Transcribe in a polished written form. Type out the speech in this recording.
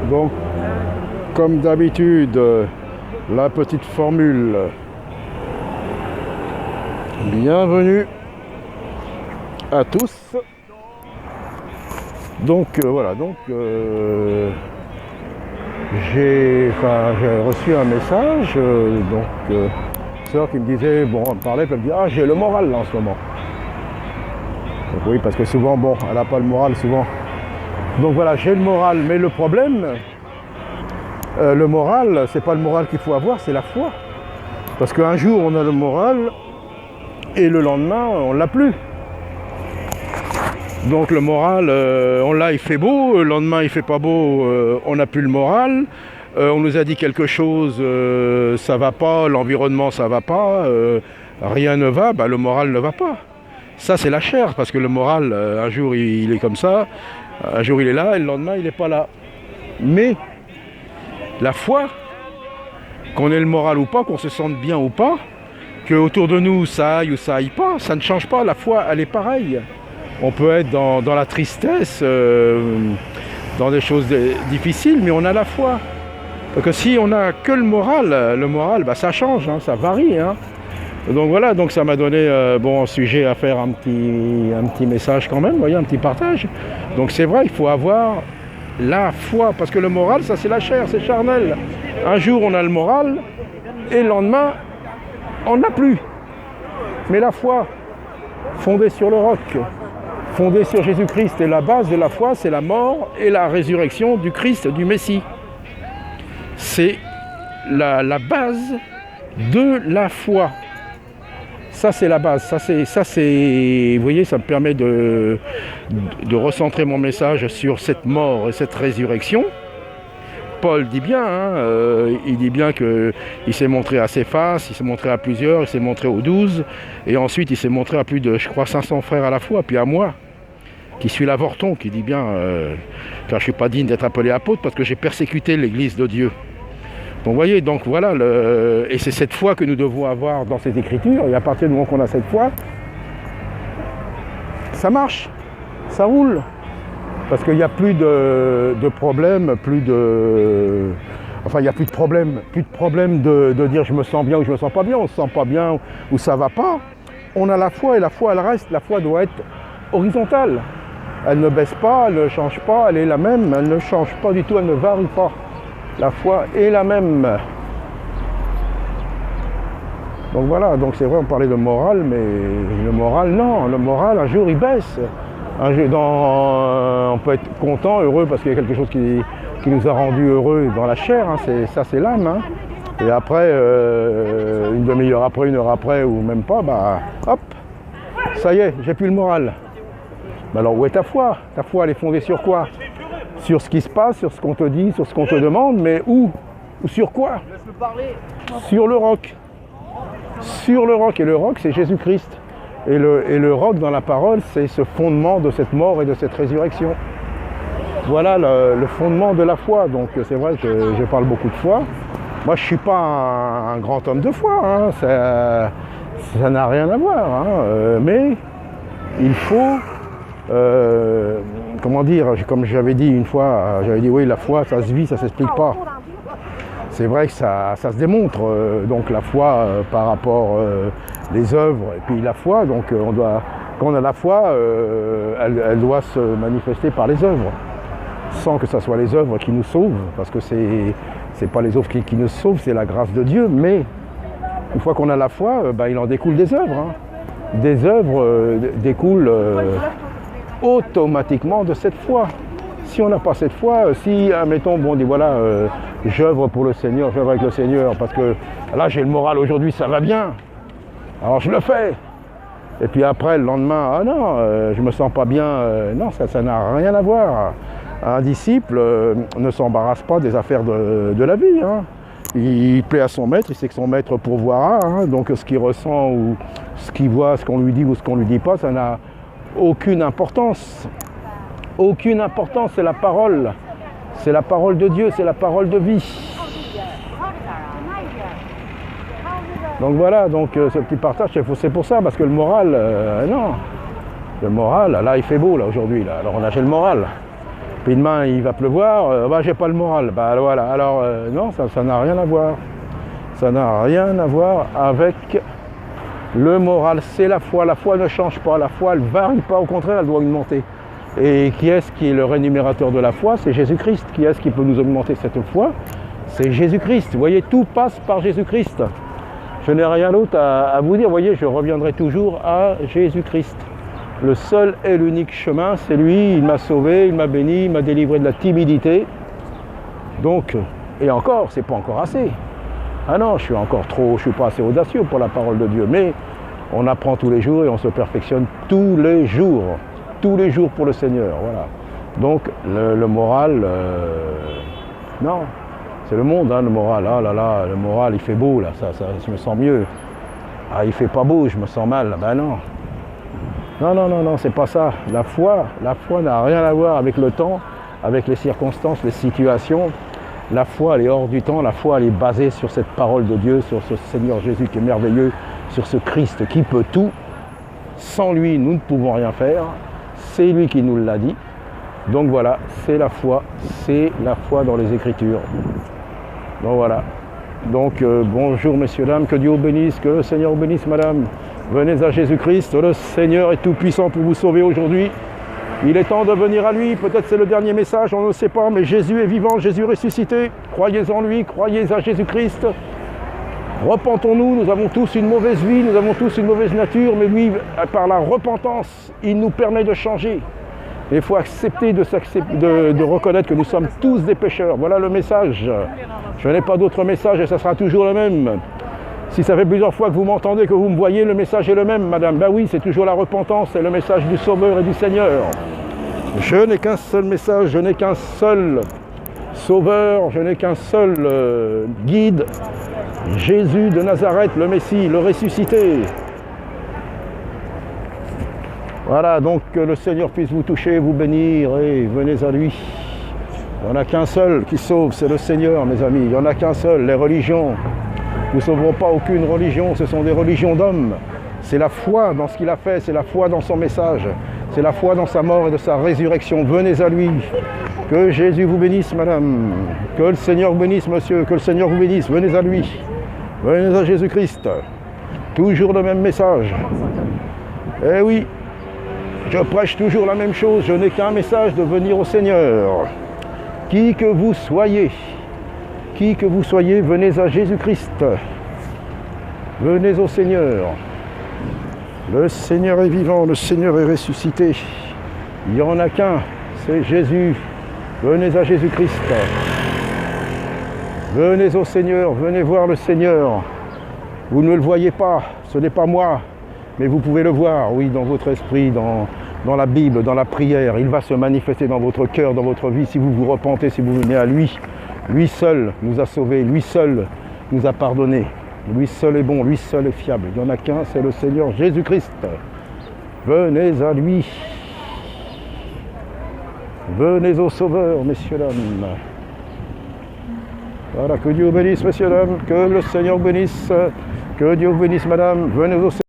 Donc, comme d'habitude, la petite formule. Bienvenue à tous. Donc voilà, j'ai reçu un message, une sœur qui me disait, bon, elle me parlait, puis elle me dit, ah, j'ai le moral là en ce moment. Donc oui, parce que souvent, bon, elle n'a pas le moral souvent. Donc voilà, j'ai le moral, mais le problème, le moral, c'est pas le moral qu'il faut avoir, c'est la foi. Parce qu'un jour, on a le moral, et le lendemain, on l'a plus. Donc le moral, on l'a, il fait beau, le lendemain il fait pas beau, on n'a plus le moral. On nous a dit quelque chose, ça va pas, l'environnement ça va pas, rien ne va, le moral ne va pas. Ça c'est la chair, parce que le moral, un jour il est comme ça, un jour il est là, et le lendemain il n'est pas là. Mais la foi, qu'on ait le moral ou pas, qu'on se sente bien ou pas, que autour de nous ça aille ou ça aille pas, ça ne change pas, la foi elle est pareille. On peut être dans la tristesse, dans des choses difficiles, mais on a la foi. Parce que si on n'a que le moral, ça change, hein, ça varie. Hein. Donc voilà, donc ça m'a donné un sujet à faire un petit message quand même, vous voyez, un petit partage. Donc c'est vrai, il faut avoir la foi, parce que le moral, ça c'est la chair, c'est charnel. Un jour on a le moral, et le lendemain, on n'a plus. Mais la foi, fondée sur le roc, fondée sur Jésus-Christ, et la base de la foi, c'est la mort et la résurrection du Christ, du Messie. C'est la base de la foi. Ça, c'est la base. Ça, c'est, vous voyez, ça me permet de recentrer mon message sur cette mort et cette résurrection. Paul dit bien, il dit bien qu'il s'est montré à Céphas, il s'est montré à plusieurs, il s'est montré aux 12, et ensuite il s'est montré à plus de, je crois, 500 frères à la fois, puis à moi, qui suis l'avorton, qui dit bien, car je ne suis pas digne d'être appelé apôtre, parce que j'ai persécuté l'Église de Dieu. Donc vous voyez, donc voilà, et c'est cette foi que nous devons avoir dans ces Écritures, et à partir du moment qu'on a cette foi, ça marche, ça roule. Parce qu'il n'y a plus de problème, il n'y a plus de problème de dire je me sens bien ou je me sens pas bien, on ne se sent pas bien ou ça va pas. On a la foi et la foi elle reste, la foi doit être horizontale. Elle ne baisse pas, elle ne change pas, elle est la même, elle ne change pas du tout, elle ne varie pas. La foi est la même. Donc voilà, donc c'est vrai on parlait de morale, mais le moral non, le moral un jour il baisse. On peut être content, heureux, parce qu'il y a quelque chose qui nous a rendus heureux dans la chair, hein, c'est l'âme. Hein. Et après, une demi-heure après, une heure après, ou même pas, hop, ça y est, j'ai plus le moral. Alors où est ta foi? Ta foi, elle est fondée sur quoi? Sur ce qui se passe, sur ce qu'on te dit, sur ce qu'on te demande, mais où? Ou sur quoi? Sur le roc. Sur le roc, et le roc, c'est Jésus-Christ. Et le roc dans la parole, c'est ce fondement de cette mort et de cette résurrection. Voilà le fondement de la foi. Donc c'est vrai que je parle beaucoup de foi. Moi, je ne suis pas un grand homme de foi. Hein. Ça n'a rien à voir. Hein. Mais il faut, comment dire, comme j'avais dit une fois, j'avais dit oui, la foi, ça se vit, ça ne s'explique pas. C'est vrai que ça se démontre, donc la foi par rapport les œuvres et puis la foi, donc quand on a la foi, elle doit se manifester par les œuvres, sans que ce soit les œuvres qui nous sauvent, parce que c'est pas les œuvres qui nous sauvent, c'est la grâce de Dieu, mais une fois qu'on a la foi, il en découle des œuvres. Hein. Des œuvres découlent automatiquement de cette foi. Si on n'a pas cette foi, si, admettons, on dit voilà, j'œuvre pour le Seigneur, j'œuvre avec le Seigneur, parce que là j'ai le moral aujourd'hui, ça va bien, alors je le fais. Et puis après, le lendemain, ah non, je me sens pas bien, non, ça n'a rien à voir. Un disciple ne s'embarrasse pas des affaires de la vie. Hein. Il plaît à son maître, il sait que son maître pourvoira, hein, donc ce qu'il ressent ou ce qu'il voit, ce qu'on lui dit ou ce qu'on lui dit pas, ça n'a aucune importance. Aucune importance, c'est la parole. C'est la parole de Dieu, c'est la parole de vie. Donc voilà, donc ce petit partage, c'est pour ça, parce que le moral, non. Le moral, là il fait beau là aujourd'hui, là. Alors on a le moral. Puis demain il va pleuvoir, bah j'ai pas le moral. Bah voilà, alors non, ça n'a rien à voir. Ça n'a rien à voir avec le moral, c'est la foi. La foi ne change pas, la foi elle varie pas, au contraire elle doit augmenter. Et qui est-ce qui est le rémunérateur de la foi? C'est Jésus-Christ. Qui est-ce qui peut nous augmenter cette foi? C'est Jésus-Christ. Vous voyez, tout passe par Jésus-Christ. Je n'ai rien d'autre à vous dire. Vous voyez, je reviendrai toujours à Jésus-Christ. Le seul et l'unique chemin, c'est lui. Il m'a sauvé, il m'a béni, il m'a délivré de la timidité. Donc, et encore, c'est pas encore assez. Ah non, je suis pas assez audacieux pour la parole de Dieu. Mais on apprend tous les jours et on se perfectionne tous les jours. Tous les jours pour le Seigneur, voilà. Donc le moral, non, c'est le monde, hein, le moral. Ah là là, le moral, il fait beau, là, ça, je me sens mieux. Ah, il fait pas beau, je me sens mal. Ben non. Non, c'est pas ça. La foi n'a rien à voir avec le temps, avec les circonstances, les situations. La foi, elle est hors du temps. La foi, elle est basée sur cette parole de Dieu, sur ce Seigneur Jésus qui est merveilleux, sur ce Christ qui peut tout. Sans lui, nous ne pouvons rien faire. C'est lui qui nous l'a dit. Donc voilà, c'est la foi dans les Écritures. Donc voilà. Donc bonjour messieurs, dames, que Dieu vous bénisse, que le Seigneur vous bénisse madame. Venez à Jésus-Christ, le Seigneur est tout puissant pour vous sauver aujourd'hui. Il est temps de venir à lui, peut-être c'est le dernier message, on ne sait pas, mais Jésus est vivant, Jésus est ressuscité. Croyez en lui, croyez à Jésus-Christ. Repentons-nous, nous avons tous une mauvaise vie, nous avons tous une mauvaise nature, mais lui, par la repentance, il nous permet de changer. Et il faut accepter de reconnaître que nous sommes tous des pécheurs. Voilà le message. Je n'ai pas d'autre message et ça sera toujours le même. Si ça fait plusieurs fois que vous m'entendez, que vous me voyez, le message est le même, madame. Ben oui, c'est toujours la repentance, c'est le message du Sauveur et du Seigneur. Je n'ai qu'un seul message, je n'ai qu'un seul Sauveur, je n'ai qu'un seul guide. Jésus de Nazareth, le Messie, le ressuscité. Voilà, donc que le Seigneur puisse vous toucher, vous bénir et venez à lui. Il n'y en a qu'un seul qui sauve, c'est le Seigneur, mes amis. Il n'y en a qu'un seul, les religions. Nous ne sauverons pas aucune religion, ce sont des religions d'hommes. C'est la foi dans ce qu'il a fait, c'est la foi dans son message, c'est la foi dans sa mort et de sa résurrection. Venez à lui. Que Jésus vous bénisse, madame. Que le Seigneur vous bénisse, monsieur. Que le Seigneur vous bénisse. Venez à lui. Venez à Jésus-Christ. Toujours le même message. Eh oui, je prêche toujours la même chose. Je n'ai qu'un message, de venir au Seigneur. Qui que vous soyez, venez à Jésus-Christ. Venez au Seigneur. Le Seigneur est vivant, le Seigneur est ressuscité. Il n'y en a qu'un, c'est Jésus. Venez à Jésus-Christ. Venez au Seigneur, venez voir le Seigneur. Vous ne le voyez pas, ce n'est pas moi, mais vous pouvez le voir, oui, dans votre esprit, dans la Bible, dans la prière. Il va se manifester dans votre cœur, dans votre vie, si vous vous repentez, si vous venez à lui. Lui seul nous a sauvés, lui seul nous a pardonnés. Lui seul est bon, lui seul est fiable. Il n'y en a qu'un, c'est le Seigneur Jésus-Christ. Venez à lui. Venez au Sauveur, messieurs, dames. Voilà, que Dieu vous bénisse, messieurs, dames. Que le Seigneur vous bénisse. Que Dieu vous bénisse, madame. Venez au Seigneur.